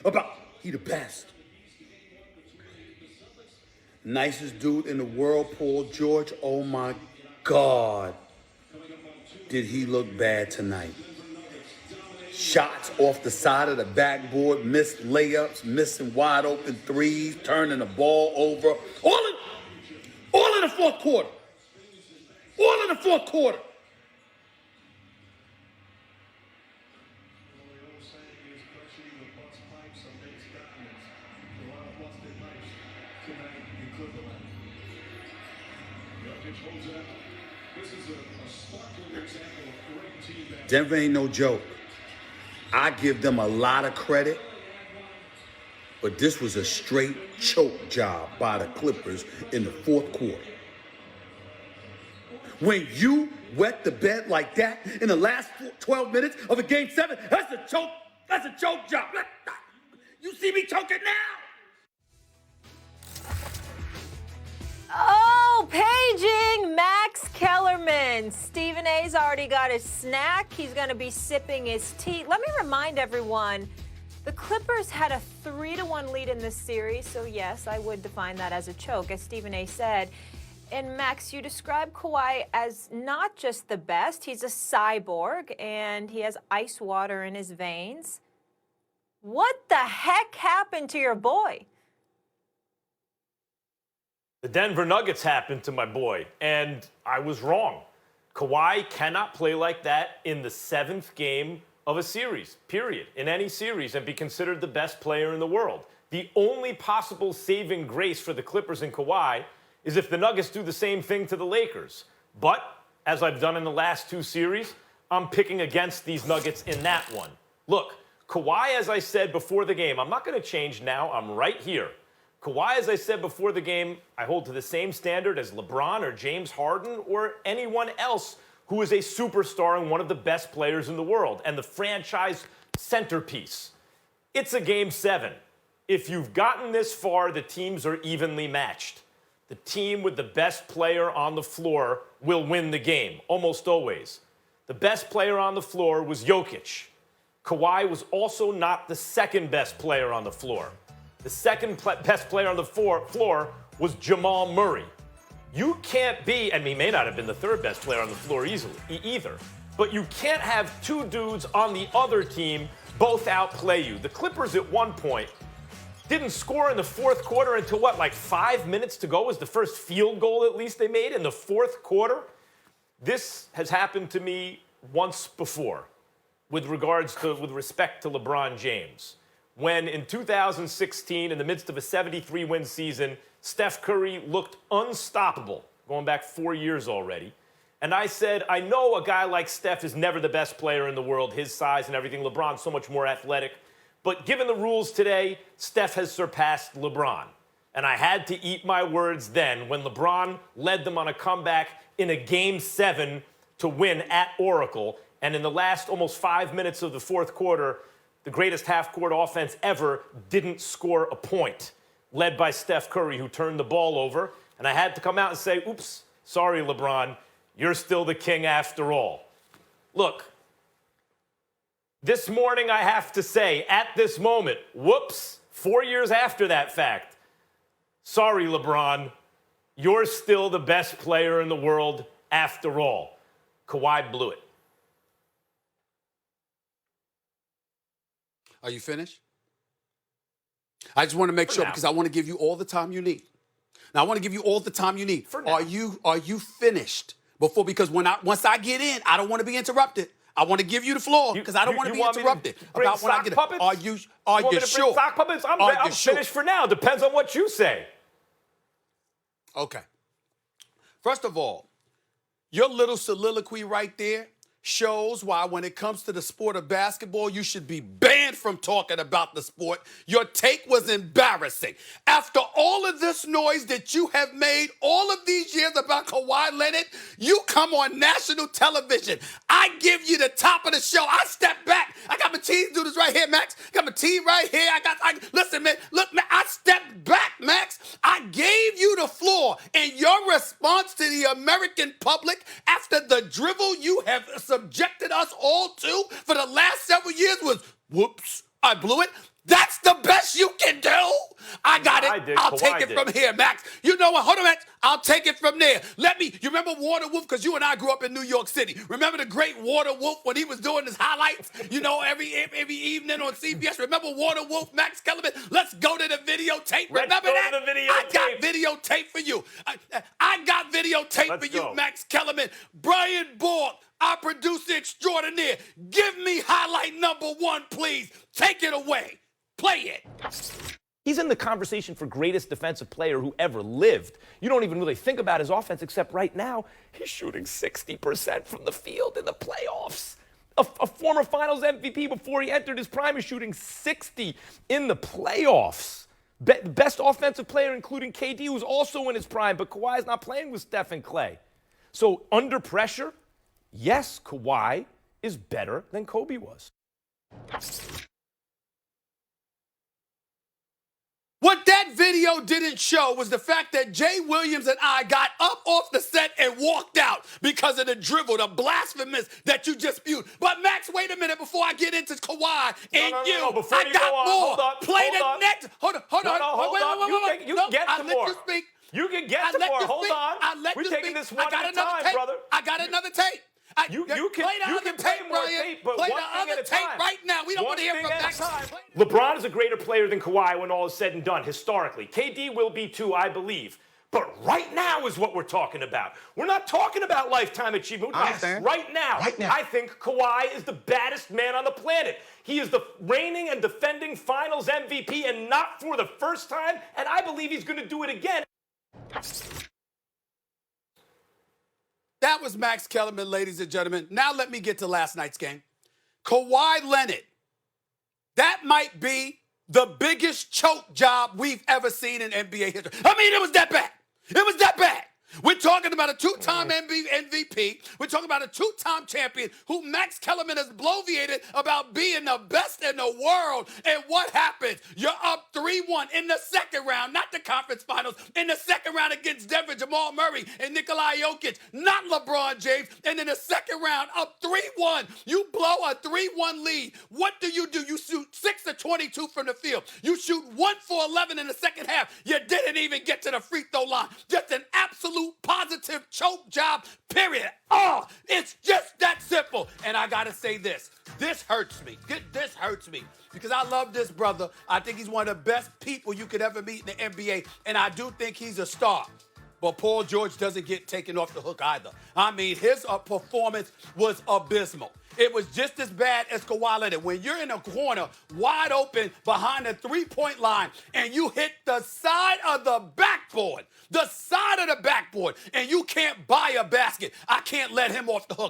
about he the best. Nicest dude in the world, Paul George. Oh my God. Did he look bad tonight? Shots off the side of the backboard, missed layups, missing wide open threes, turning the ball over. All in the fourth quarter. All in the fourth quarter. Denver ain't no joke. I give them a lot of credit, but this was a straight choke job by the Clippers in the fourth quarter. When you wet the bed like that in the last 12 minutes of a game 7, that's a choke. That's a choke job. You see me choking now? Oh, paging Max Kellerman. Stephen A's already got his snack. He's going to be sipping his tea. Let me remind everyone, the Clippers had a 3-1 lead in this series. So, yes, I would define that as a choke, as Stephen A said. And, Max, you describe Kawhi as not just the best. He's a cyborg, and he has ice water in his veins. What the heck happened to your boy? The Denver Nuggets happened to my boy, and I was wrong. Kawhi cannot play like that in the 7th game of a series, period, in any series, and be considered the best player in the world. The only possible saving grace for the Clippers and Kawhi is if the Nuggets do the same thing to the Lakers. But, as I've done in the last 2 series, I'm picking against these Nuggets in that one. Look, Kawhi, as I said before the game, I'm not going to change now. I'm right here. Kawhi, as I said before the game, I hold to the same standard as LeBron or James Harden or anyone else who is a superstar and one of the best players in the world and the franchise centerpiece. It's a game 7. If you've gotten this far, the teams are evenly matched. The team with the best player on the floor will win the game, almost always. The best player on the floor was Jokic. Kawhi was also not the second best player on the floor. The second best player on the floor was Jamal Murray. You can't be, and he may not have been the third best player on the floor either, but you can't have 2 dudes on the other team both outplay you. The Clippers at one point didn't score in the fourth quarter until like 5 minutes to go was the first field goal at least they made in the fourth quarter. This has happened to me once before with respect to LeBron James. When in 2016, in the midst of a 73-win season, Steph Curry looked unstoppable, going back 4 years already. And I said, I know a guy like Steph is never the best player in the world, his size and everything. LeBron's so much more athletic. But given the rules today, Steph has surpassed LeBron. And I had to eat my words then when LeBron led them on a comeback in a Game 7 to win at Oracle. And in the last almost 5 minutes of the fourth quarter, the greatest half-court offense ever didn't score a point, led by Steph Curry, who turned the ball over. And I had to come out and say, oops, sorry, LeBron, you're still the king after all. Look, this morning I have to say, at this moment, whoops, 4 years after that fact, sorry, LeBron, you're still the best player in the world after all. Kawhi blew it. Are you finished? I just want to make sure because I want to give you all the time you need. Now I want to give you all the time you need. Are you finished? Because once I get in, I don't want to be interrupted. I want to give you the floor because I don't want to be interrupted. About when I get puppets? Are you sure? Sock puppets? I'm finished for now. Depends on what you say. Okay. First of all, your little soliloquy right there shows why when it comes to the sport of basketball, you should be banned from talking about the sport. Your take was embarrassing. After all of this noise that you have made all of these years about Kawhi Leonard, you come on national television. I give you the top of the show. I step back. I got my team do this right here, Max. Got my team right here. Listen, man. Look, man, I stepped back, Max. I gave you the floor. And your response to the American public after the drivel you have subjected us all to for the last several years was, whoops, I blew it. That's the best you can do. I got it. I'll take it from here, Max. You know what? Hold on, Max. I'll take it from there. You remember Water Wolf? Because you and I grew up in New York City. Remember the great Water Wolf when he was doing his highlights, every evening on CBS? Remember Water Wolf, Max Kellerman? Let's go to the videotape. Remember that? I got videotape for you. I got videotape for you, Max Kellerman. Brian Borg, our producer extraordinaire. Give me highlight number 1, please. Take it away. Play it. He's in the conversation for greatest defensive player who ever lived. You don't even really think about his offense, except right now, he's shooting 60% from the field in the playoffs. A former finals MVP before he entered his prime is shooting 60 in the playoffs. Best offensive player, including KD, who's also in his prime, but Kawhi's not playing with Steph and Clay. So under pressure, yes, Kawhi is better than Kobe was. What that video didn't show was the fact that Jay Williams and I got up off the set and walked out because of the dribble, the blasphemous that you just spewed. But Max, wait a minute before I get into Kawhi and No, before I you got go on, more. hold on, Play hold the on. next. Hold on. You can get to more. You speak. You can get to more. Hold on. We're taking this one at a time, tape. brother. I got another tape. You play can play more tape, but play one the thing other at a tape time. right now. We don't want to hear from Max. LeBron is a greater player than Kawhi when all is said and done, historically. KD will be too, I believe. But right now is what we're talking about. We're not talking about lifetime achievement. Right now, I think Kawhi is the baddest man on the planet. He is the reigning and defending finals MVP, and not for the first time, and I believe he's going to do it again. That was Max Kellerman, ladies and gentlemen. Now let me get to last night's game. Kawhi Leonard. That might be the biggest choke job we've ever seen in NBA history. I mean, it was that bad. It was that bad. We're talking about a two-time MVP. We're talking about a two-time champion who Max Kellerman has bloviated about being the best in the world. And what happens? You're up 3-1 in the second round, not the conference finals, in the second round against Denver, Jamal Murray and Nikola Jokic, not LeBron James. And in the second round, up 3-1. You blow a 3-1 lead. What do? You shoot 6 of 22 from the field. You shoot 1 for 11 in the second half. You didn't even get to the free throw line. Just an absolute positive choke job, period. Oh, it's just that simple. And I gotta say this hurts me. This hurts me because I love this brother. I think he's one of the best people you could ever meet in the NBA, and I do think he's a star. But Paul George doesn't get taken off the hook either. I mean, his performance was abysmal. It was just as bad as Kawhi Leonard. When you're in a corner, wide open, behind the three-point line, and you hit the side of the backboard, and you can't buy a basket, I can't let him off the hook.